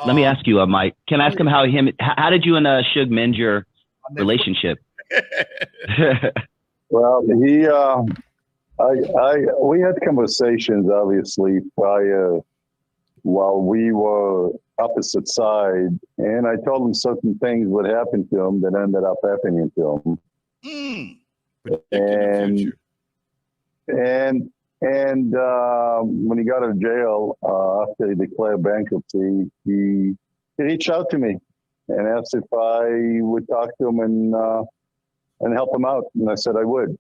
Let me ask you, Mike. Can I ask him how did you and Suge mend your relationship? Well, we had conversations obviously prior while we were opposite side, and I told him certain things would happen to him that ended up happening to him. And when he got out of jail after he declared bankruptcy, he reached out to me and asked if I would talk to him and help him out, and I said I would.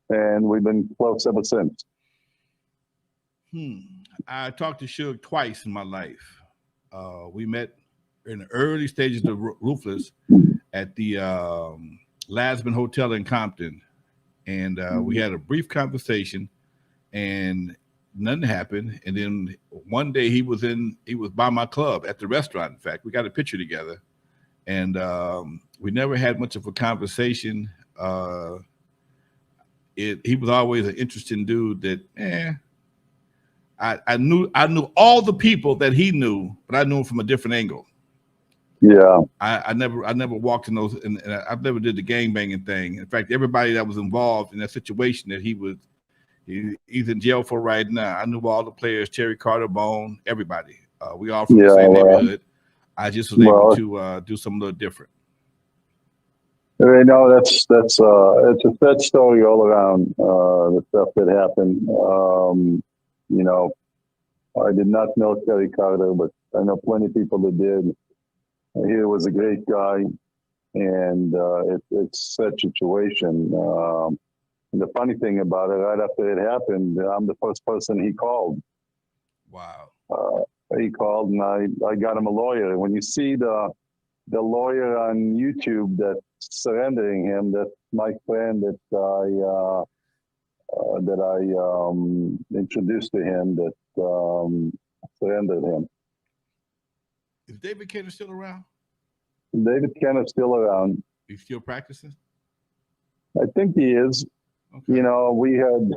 And we've been close ever since. I talked to Suge twice in my life. We met in the early stages of Ruthless at the Lasman Hotel in Compton. And we had a brief conversation and nothing happened. And then one day he was by my club at the restaurant. In fact, we got a picture together, and we never had much of a conversation. He was always an interesting dude that, I knew all the people that he knew, but I knew him from a different angle. Yeah. I never walked in those, and I never did the gangbanging thing. In fact, everybody that was involved in that situation that he's in jail for right now, I knew all the players, Terry Carter, Bone, everybody. We all from the same neighborhood. I just was able to do something a little different. You know, it's a sad story all around, the stuff that happened. You know, I did not know Terry Carter, but I know plenty of people that did. He was a great guy, and it's a sad situation. And the funny thing about it, right after it happened, I'm the first person he called. Wow. He called, and I got him a lawyer. When you see the lawyer on YouTube that's surrendering him, that's my friend that I introduced to him, that surrendered him. Is David Kenner still around? David Kenner's still around. He's still practicing? I think he is. Okay. You know, we had,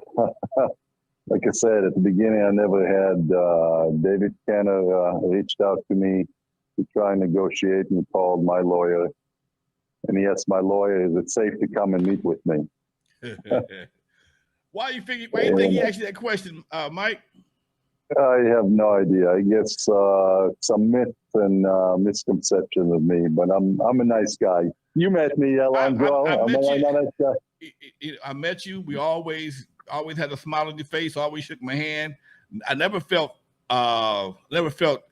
like I said, at the beginning, I never had David Kenner reached out to me to try and negotiate, and called my lawyer. And he asked my lawyer, is it safe to come and meet with me? Why do you think he asked you that question, Mike? I have no idea. I guess some myths and misconceptions of me, but I'm a nice guy. You met me, Lonzo. I met you. I'm a nice guy. I met you. We always had a smile on your face. Always shook my hand. I never felt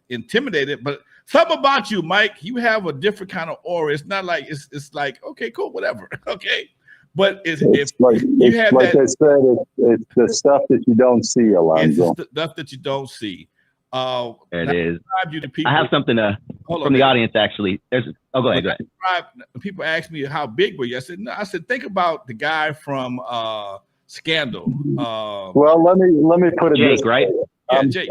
intimidated. But something about you, Mike, you have a different kind of aura. It's not like it's like, okay, cool, whatever, okay. But it's like I said, it's the stuff that you don't see, Alonzo. It's the stuff that you don't see. It is. I have something from the audience, actually. Go ahead. People ask me, how big were you? I said, think about the guy from Scandal. Well, let me put it Jake, this right? Yeah, Jake.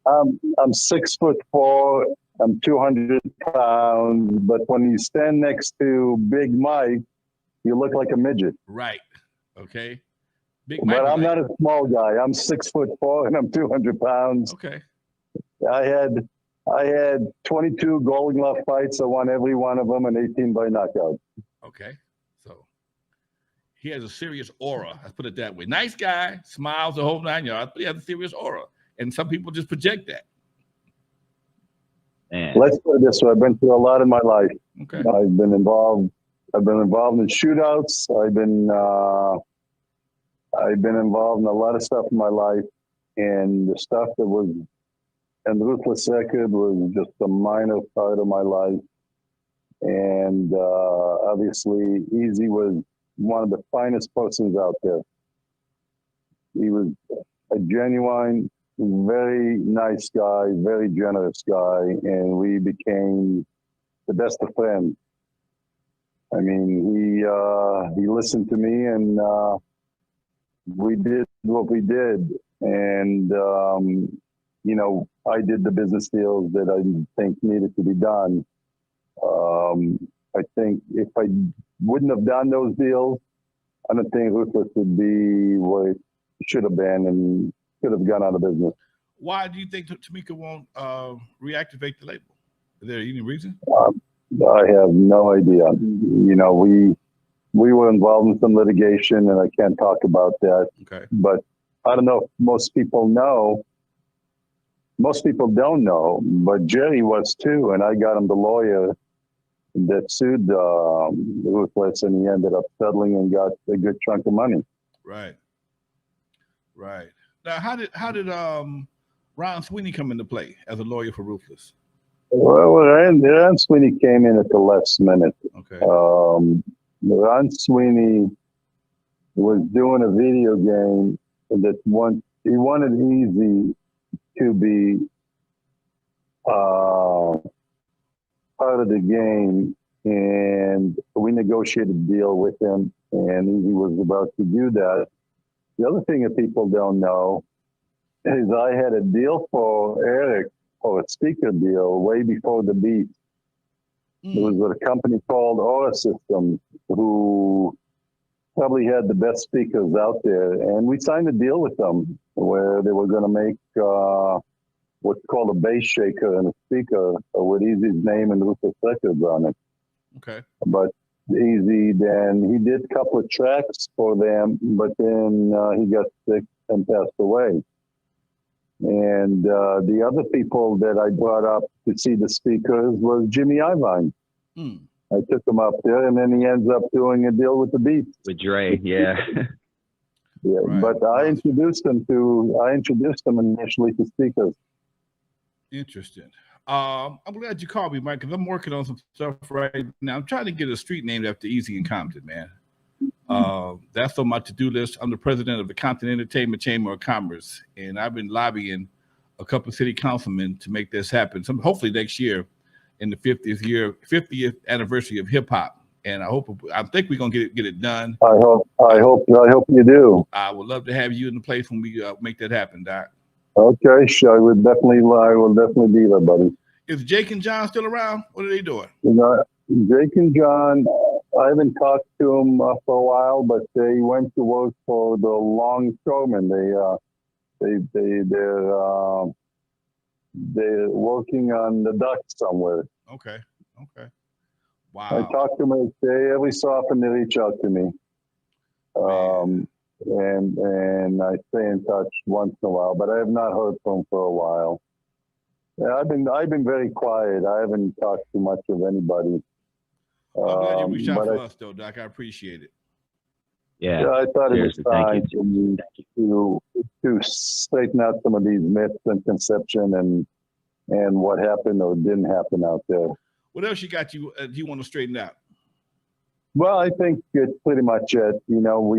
I'm 6'4". I'm 200 pounds. But when you stand next to Big Mike, you look like a midget. Right. Okay. But I'm not a small guy. I'm 6'4" and I'm 200 pounds. Okay. I had 22 Golden Glove fights. I won every one of them, and 18 by knockout. Okay. So he has a serious aura. Let's put it that way. Nice guy, smiles the whole 9 yards, but he has a serious aura. And some people just project that. Man. Let's put it this way. I've been through a lot in my life. Okay. I've been involved in shootouts. I've been involved in a lot of stuff in my life, and the stuff that was and Ruthless record was just a minor part of my life. And obviously, Eazy was one of the finest persons out there. He was a genuine, very nice guy, very generous guy, and we became the best of friends. I mean, he listened to me, and we did what we did. And, you know, I did the business deals that I think needed to be done. I think if I wouldn't have done those deals, I don't think Ruthless would be what it should have been and should have gone out of business. Why do you think Tamika won't reactivate the label? Is there any reason? I have no idea. You know, we were involved in some litigation, and I can't talk about that. Okay. But I don't know if most people know. Most people don't know, but Jerry was too, and I got him the lawyer that sued Ruthless, and he ended up settling and got a good chunk of money. Right. Right. Now, how did Ron Sweeney come into play as a lawyer for Ruthless? Well, Ron Sweeney came in at the last minute. Okay. Ron Sweeney was doing a video game that he wanted Eazy to be part of the game, and we negotiated a deal with him, and Eazy was about to do that. The other thing that people don't know is I had a deal for Eric, or a speaker deal, way before the beat. It was with a company called Aura Systems, who probably had the best speakers out there. And we signed a deal with them where they were going to make what's called a bass shaker and a speaker with Eazy's name and Ruthless Records on it. Okay. But Eazy, then he did a couple of tracks for them, but then he got sick and passed away. And the other people that I brought up to see the speakers was Jimmy Iovine. I took him up there, and then he ends up doing a deal with the Beats. With Dre, yeah. Yeah, right. But I introduced him initially to speakers. Interesting. I'm glad you called me, Mike, because I'm working on some stuff right now. I'm trying to get a street named after Eazy in Compton, man. That's on my to-do list. I'm the president of the Compton Entertainment Chamber of Commerce, and I've been lobbying a couple of city councilmen to make this happen. So hopefully next year, in the 50th anniversary of hip hop, and I think we're gonna get it done. I hope you do. I would love to have you in the place when we make that happen, Doc. Okay, sure. I will definitely be there, buddy. Is Jake and John still around? What are they doing? You know, Jake and John, I haven't talked to them for a while, but they went to work for the longshoremen. They're working on the dock somewhere. Okay. Wow. I talk to them every so often. They reach out to me, and I stay in touch once in a while. But I have not heard from them for a while. Yeah, I've been very quiet. I haven't talked too much of anybody. I'm glad you reached out to us, though, Doc. I appreciate it. Yeah, I thought it was time to straighten out some of these myths and conception and what happened or didn't happen out there. What else you want to straighten out? Well, I think it's pretty much it. You know,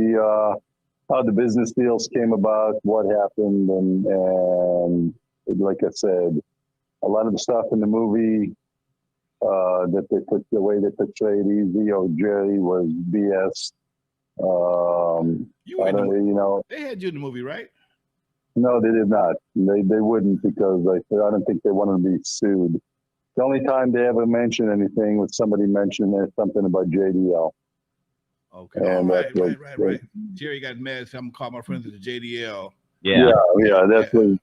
how the business deals came about, what happened, and like I said, a lot of the stuff in the movie the way they portrayed Eazy or Jerry was BS. They had you in the movie, right? No, they did not. They wouldn't, because I don't think they wanted to be sued. The only time they ever mentioned anything was somebody mentioned something about JDL. Okay. And right. Jerry got mad, so I'm gonna call my friends at the JDL. Yeah. That was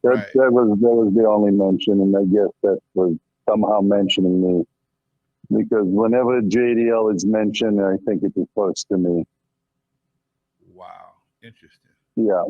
the only mention, and I guess that was somehow mentioning me, because whenever JDL is mentioned, I think it refers to me. Wow, interesting. Yeah,